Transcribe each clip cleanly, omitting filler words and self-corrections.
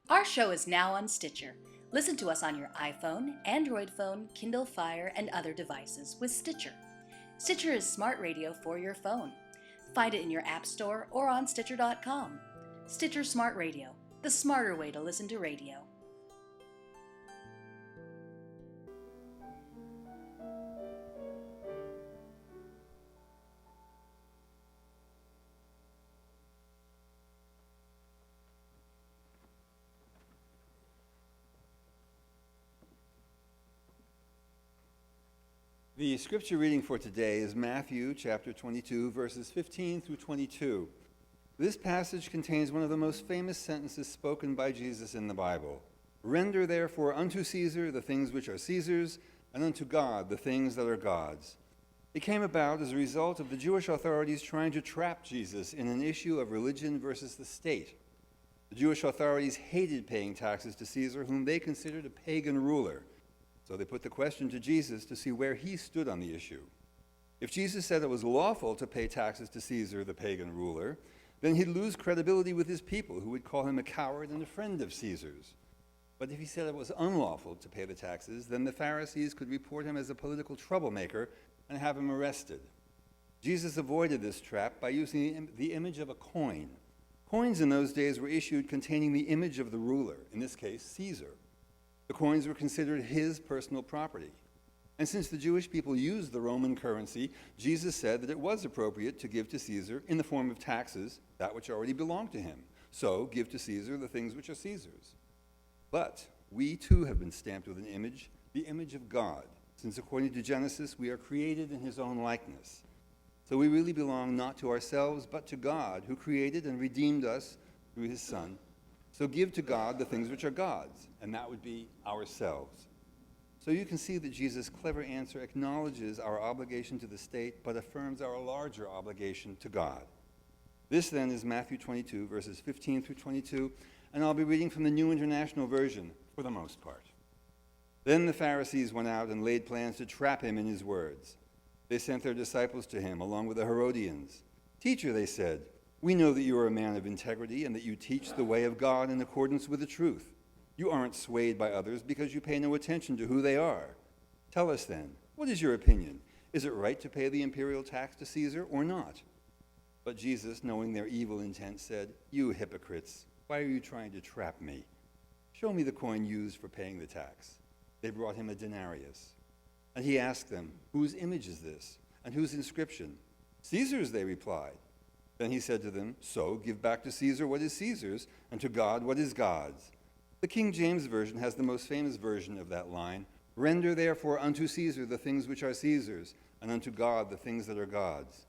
Our show is now on Stitcher. Listen to us on your iPhone, Android phone, Kindle Fire, and other devices with Stitcher. Stitcher is smart radio for your phone. Find it in your app store or on Stitcher.com. Stitcher Smart Radio, the smarter way to listen to radio. The scripture reading for today is Matthew chapter 22, verses 15 through 22. This passage contains one of the most famous sentences spoken by Jesus in the Bible. Render therefore unto Caesar the things which are Caesar's, and unto God the things that are God's. It came about as a result of the Jewish authorities trying to trap Jesus in an issue of religion versus the state. The Jewish authorities hated paying taxes to Caesar, whom they considered a pagan ruler. So they put the question to Jesus to see where he stood on the issue. If Jesus said it was lawful to pay taxes to Caesar, the pagan ruler, then he'd lose credibility with his people, who would call him a coward and a friend of Caesar's. But if he said it was unlawful to pay the taxes, then the Pharisees could report him as a political troublemaker and have him arrested. Jesus avoided this trap by using the image of a coin. Coins in those days were issued containing the image of the ruler, in this case, Caesar. The coins were considered his personal property. And since the Jewish people used the Roman currency, Jesus said that it was appropriate to give to Caesar, in the form of taxes, that which already belonged to him. So give to Caesar the things which are Caesar's. But we too have been stamped with an image, the image of God, since according to Genesis, we are created in his own likeness. So we really belong not to ourselves, but to God, who created and redeemed us through his Son. So give to God the things which are God's, and that would be ourselves. So you can see that Jesus' clever answer acknowledges our obligation to the state, but affirms our larger obligation to God. This then is Matthew 22, verses 15 through 22, and I'll be reading from the New International Version for the most part. Then the Pharisees went out and laid plans to trap him in his words. They sent their disciples to him, along with the Herodians. Teacher, they said, we know that you are a man of integrity and that you teach the way of God in accordance with the truth. You aren't swayed by others because you pay no attention to who they are. Tell us then, what is your opinion? Is it right to pay the imperial tax to Caesar or not? But Jesus, knowing their evil intent, said, you hypocrites, why are you trying to trap me? Show me the coin used for paying the tax. They brought him a denarius. And he asked them, whose image is this? And whose inscription? Caesar's, they replied. Then he said to them, so give back to Caesar what is Caesar's, and to God what is God's. The King James Version has the most famous version of that line, render therefore unto Caesar the things which are Caesar's, and unto God the things that are God's.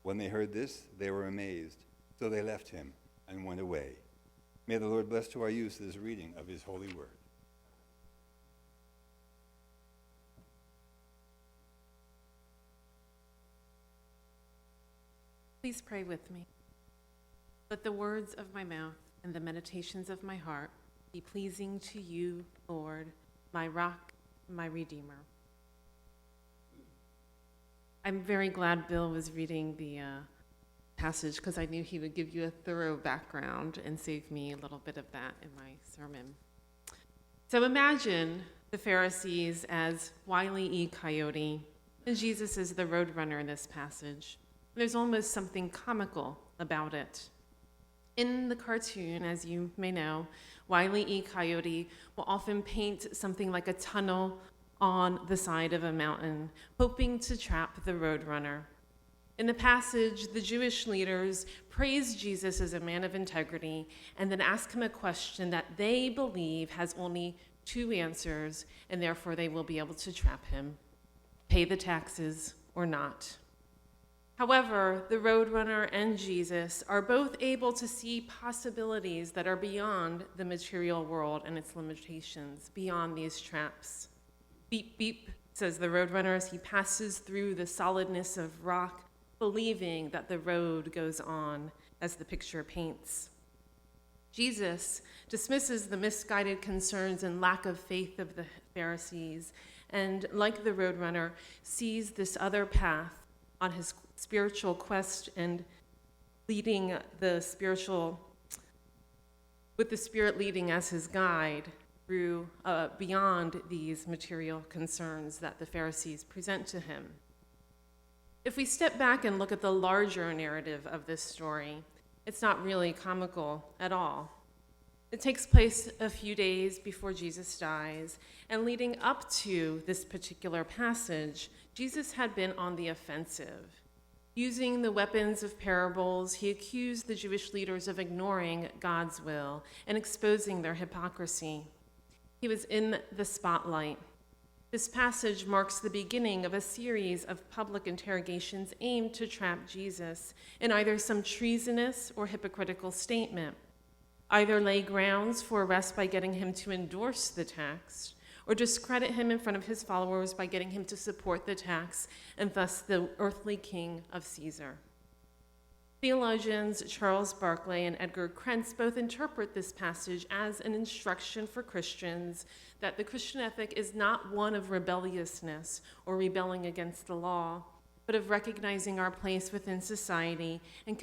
When they heard this, they were amazed. So they left him and went away. May the Lord bless to our use this reading of his holy word. Please pray with me. Let the words of my mouth and the meditations of my heart be pleasing to you, Lord, my rock, my redeemer. I'm very glad Bill was reading the passage because I knew he would give you a thorough background and save me a little bit of that in my sermon. So imagine the Pharisees as Wile E. Coyote and Jesus is the roadrunner in this passage. There's almost something comical about it. In the cartoon, as you may know, Wile E. Coyote will often paint something like a tunnel on the side of a mountain, hoping to trap the roadrunner. In the passage, the Jewish leaders praise Jesus as a man of integrity and then ask him a question that they believe has only two answers, and therefore they will be able to trap him: pay the taxes or not. However, the roadrunner and Jesus are both able to see possibilities that are beyond the material world and its limitations, beyond these traps. Beep, beep, says the roadrunner as he passes through the solidness of rock, believing that the road goes on, as the picture paints. Jesus dismisses the misguided concerns and lack of faith of the Pharisees, and like the roadrunner, sees this other path on his spiritual quest and leading the spiritual with the Spirit leading as his guide through beyond these material concerns that the Pharisees present to him. If we step back and look at the larger narrative of this story, it's not really comical at all. It takes place a few days before Jesus dies, and leading up to this particular passage, Jesus had been on the offensive. Using the weapons of parables, he accused the Jewish leaders of ignoring God's will and exposing their hypocrisy. He was in the spotlight. This passage marks the beginning of a series of public interrogations aimed to trap Jesus in either some treasonous or hypocritical statement, either lay grounds for arrest by getting him to endorse the text, or discredit him in front of his followers by getting him to support the tax and thus the earthly king of Caesar. Theologians Charles Barclay and Edgar Krentz both interpret this passage as an instruction for Christians that the Christian ethic is not one of rebelliousness or rebelling against the law, but of recognizing our place within society and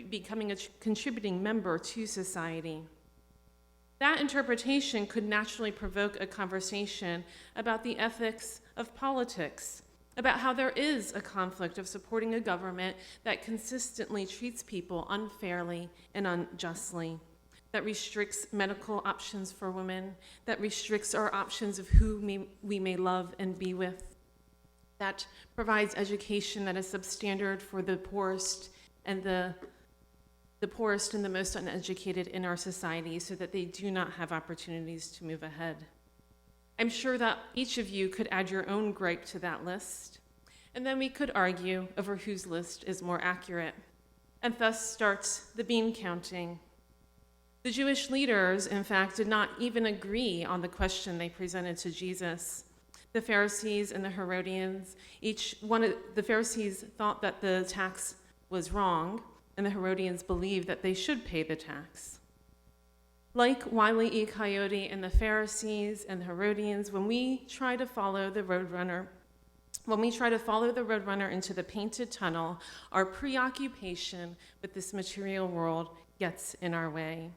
becoming a contributing member to society. That interpretation could naturally provoke a conversation about the ethics of politics, about how there is a conflict of supporting a government that consistently treats people unfairly and unjustly, that restricts medical options for women, that restricts our options of who we may love and be with, that provides education that is substandard for the poorest and the most uneducated in our society so that they do not have opportunities to move ahead. I'm sure that each of you could add your own gripe to that list, and then we could argue over whose list is more accurate. And thus starts the bean counting. The Jewish leaders, in fact, did not even agree on the question they presented to Jesus. The Pharisees and the Herodians, the Pharisees thought that the tax was wrong, and the Herodians believed that they should pay the tax. Like Wile E. Coyote and the Pharisees and the Herodians, when we try to follow the Roadrunner into the painted tunnel, our preoccupation with this material world gets in our way.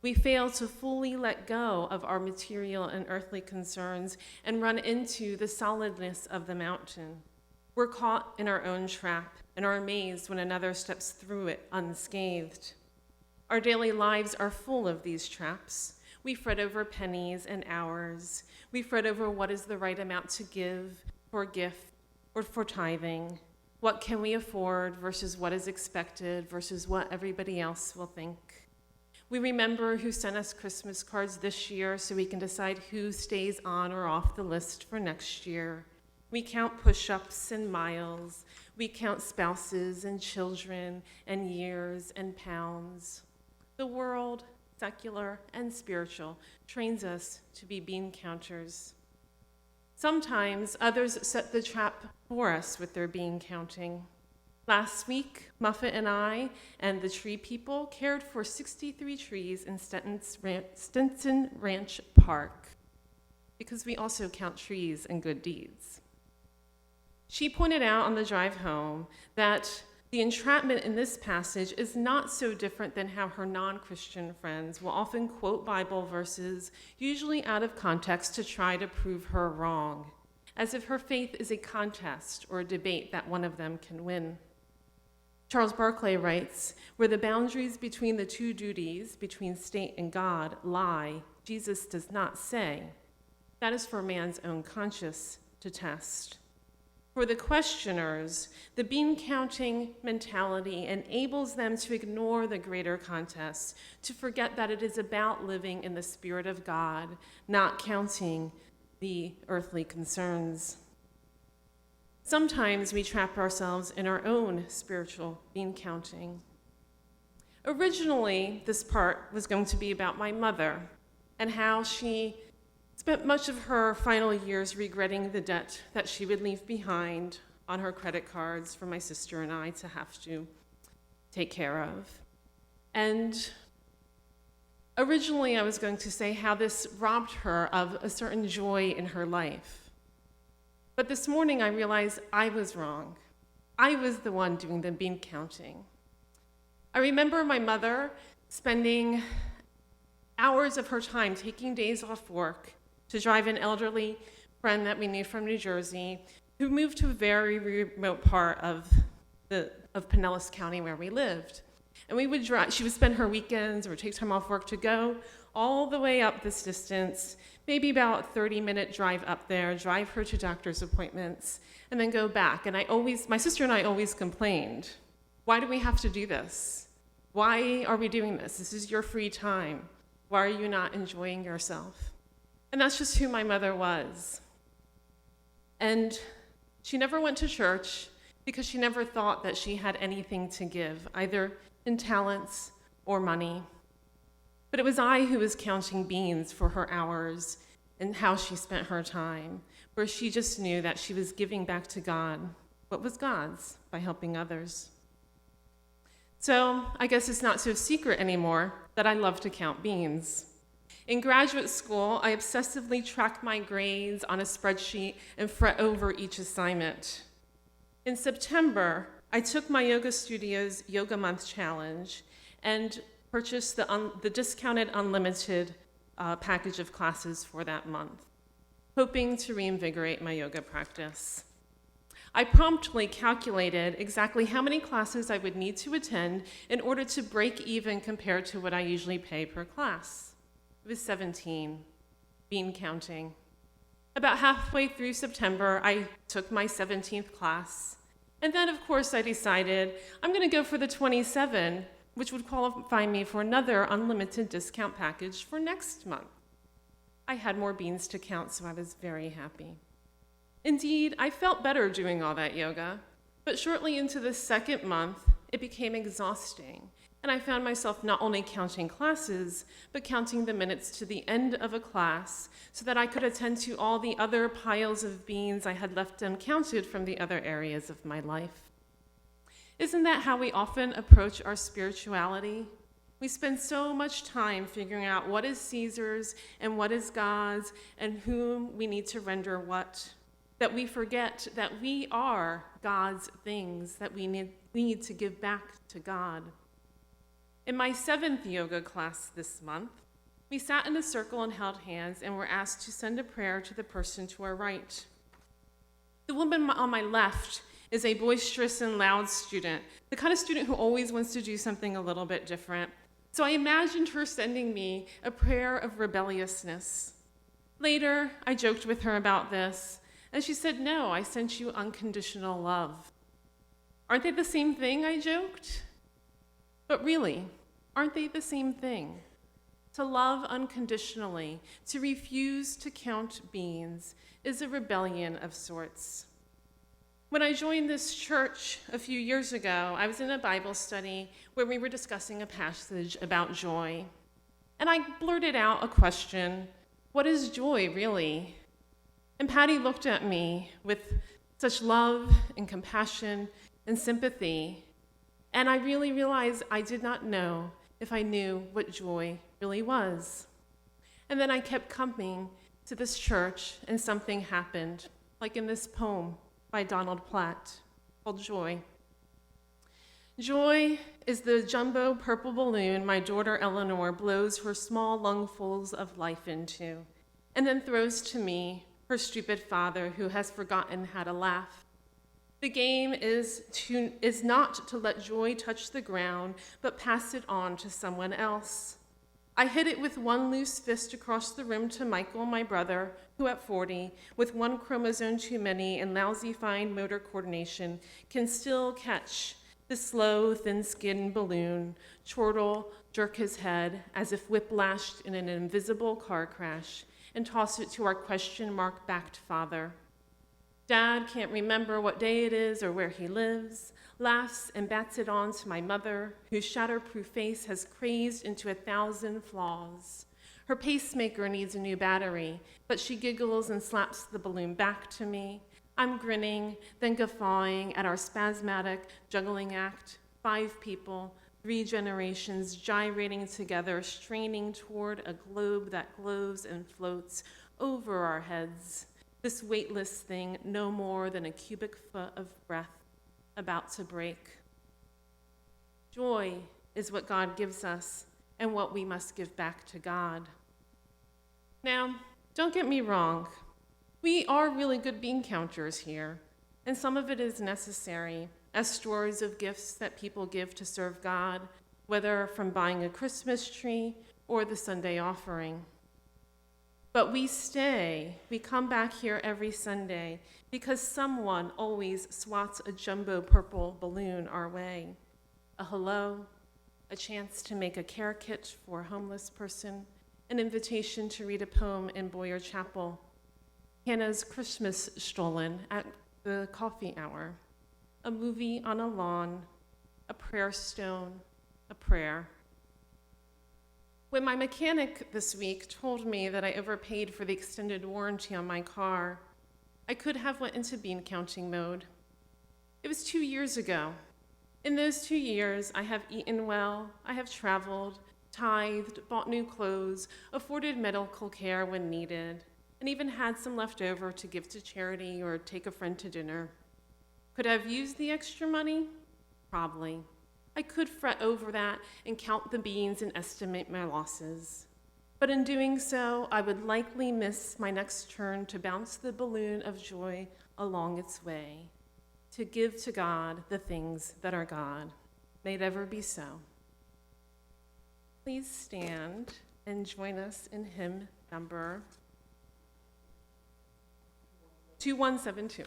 We fail to fully let go of our material and earthly concerns and run into the solidness of the mountain. We're caught in our own trap and are amazed when another steps through it unscathed. Our daily lives are full of these traps. We fret over pennies and hours. We fret over what is the right amount to give for a gift or for tithing. What can we afford versus what is expected versus what everybody else will think. We remember who sent us Christmas cards this year so we can decide who stays on or off the list for next year. We count push-ups and miles. We count spouses and children and years and pounds. The world, secular and spiritual, trains us to be bean counters. Sometimes others set the trap for us with their bean counting. Last week, Muffet and I and the tree people cared for 63 trees in Stinson Ranch Park because we also count trees and good deeds. She pointed out on the drive home that the entrapment in this passage is not so different than how her non-Christian friends will often quote Bible verses, usually out of context, to try to prove her wrong, as if her faith is a contest or a debate that one of them can win. Charles Barclay writes, where the boundaries between the two duties, between state and God, lie, Jesus does not say. That is for man's own conscience to test. For the questioners, the bean-counting mentality enables them to ignore the greater contest, to forget that it is about living in the Spirit of God, not counting the earthly concerns. Sometimes we trap ourselves in our own spiritual bean-counting. Originally, this part was going to be about my mother and how she spent much of her final years regretting the debt that she would leave behind on her credit cards for my sister and I to have to take care of. And originally I was going to say how this robbed her of a certain joy in her life. But this morning I realized I was wrong. I was the one doing the bean counting. I remember my mother spending hours of her time taking days off work to drive an elderly friend that we knew from New Jersey who moved to a very remote part of Pinellas County where we lived. And we would drive, she would spend her weekends or take time off work to go all the way up this distance, maybe about a 30-minute drive up there, drive her to doctor's appointments, and then go back. And my sister and I always complained, why do we have to do this? Why are we doing this? This is your free time. Why are you not enjoying yourself? And that's just who my mother was. And she never went to church because she never thought that she had anything to give, either in talents or money. But it was I who was counting beans for her hours and how she spent her time, where she just knew that she was giving back to God what was God's by helping others. So I guess it's not so secret anymore that I love to count beans. In graduate school, I obsessively track my grades on a spreadsheet and fret over each assignment. In September, I took my yoga studio's Yoga Month Challenge and purchased the discounted unlimited package of classes for that month, hoping to reinvigorate my yoga practice. I promptly calculated exactly how many classes I would need to attend in order to break even compared to what I usually pay per class. It was 17, bean counting. About halfway through September, I took my 17th class. And then, of course, I decided I'm going to go for the 27, which would qualify me for another unlimited discount package for next month. I had more beans to count, so I was very happy. Indeed, I felt better doing all that yoga, but shortly into the second month, it became exhausting, and I found myself not only counting classes, but counting the minutes to the end of a class so that I could attend to all the other piles of beans I had left uncounted from the other areas of my life. Isn't that how we often approach our spirituality? We spend so much time figuring out what is Caesar's and what is God's and whom we need to render what, that we forget that we are God's things that we need to give back to God. In my 7th yoga class this month, we sat in a circle and held hands and were asked to send a prayer to the person to our right. The woman on my left is a boisterous and loud student, the kind of student who always wants to do something a little bit different. So I imagined her sending me a prayer of rebelliousness. Later, I joked with her about this, and she said, "No, I sent you unconditional love." Aren't they the same thing, I joked? But really, aren't they the same thing? To love unconditionally, to refuse to count beans, is a rebellion of sorts. When I joined this church a few years ago, I was in a Bible study where we were discussing a passage about joy. And I blurted out a question, what is joy really? And Patty looked at me with such love and compassion and sympathy. And I really realized I did not know if I knew what joy really was. And then I kept coming to this church and something happened, like in this poem by Donald Platt called Joy. Joy is the jumbo purple balloon my daughter Eleanor blows her small lungfuls of life into, and then throws to me, her stupid father who has forgotten how to laugh. The game is not to let joy touch the ground, but pass it on to someone else. I hit it with one loose fist across the room to Michael, my brother, who at 40, with one chromosome too many and lousy fine motor coordination, can still catch the slow, thin-skinned balloon, chortle, jerk his head as if whiplashed in an invisible car crash, and toss it to our question mark-backed father. Dad can't remember what day it is or where he lives, laughs and bats it on to my mother, whose shatterproof face has crazed into 1,000 flaws. Her pacemaker needs a new battery, but she giggles and slaps the balloon back to me. I'm grinning, then guffawing at our spasmodic juggling act. 5 people, 3 generations gyrating together, straining toward a globe that glows and floats over our heads. This weightless thing, no more than a cubic foot of breath, about to break. Joy is what God gives us and what we must give back to God. Now, don't get me wrong. We are really good bean counters here, and some of it is necessary as stores of gifts that people give to serve God, whether from buying a Christmas tree or the Sunday offering. But we come back here every Sunday because someone always swats a jumbo purple balloon our way. A hello, a chance to make a care kit for a homeless person, an invitation to read a poem in Boyer Chapel, Hannah's Christmas Stollen at the coffee hour, a movie on a lawn, a prayer stone, a prayer. When my mechanic this week told me that I overpaid for the extended warranty on my car, I could have went into bean counting mode. It was 2 years ago. In those 2 years, I have eaten well, I have traveled, tithed, bought new clothes, afforded medical care when needed, and even had some left over to give to charity or take a friend to dinner. Could I have used the extra money? Probably. I could fret over that and count the beans and estimate my losses. But in doing so, I would likely miss my next turn to bounce the balloon of joy along its way, to give to God the things that are God. May it ever be so. Please stand and join us in hymn number 2172.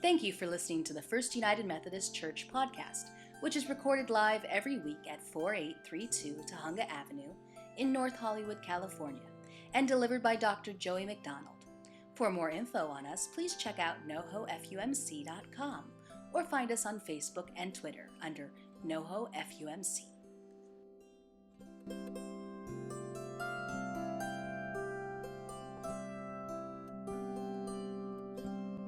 Thank you for listening to the First United Methodist Church podcast, which is recorded live every week at 4832 Tahunga Avenue in North Hollywood, California, and delivered by Dr. Joey McDonald. For more info on us, please check out nohofumc.com or find us on Facebook and Twitter under NoHoFUMC.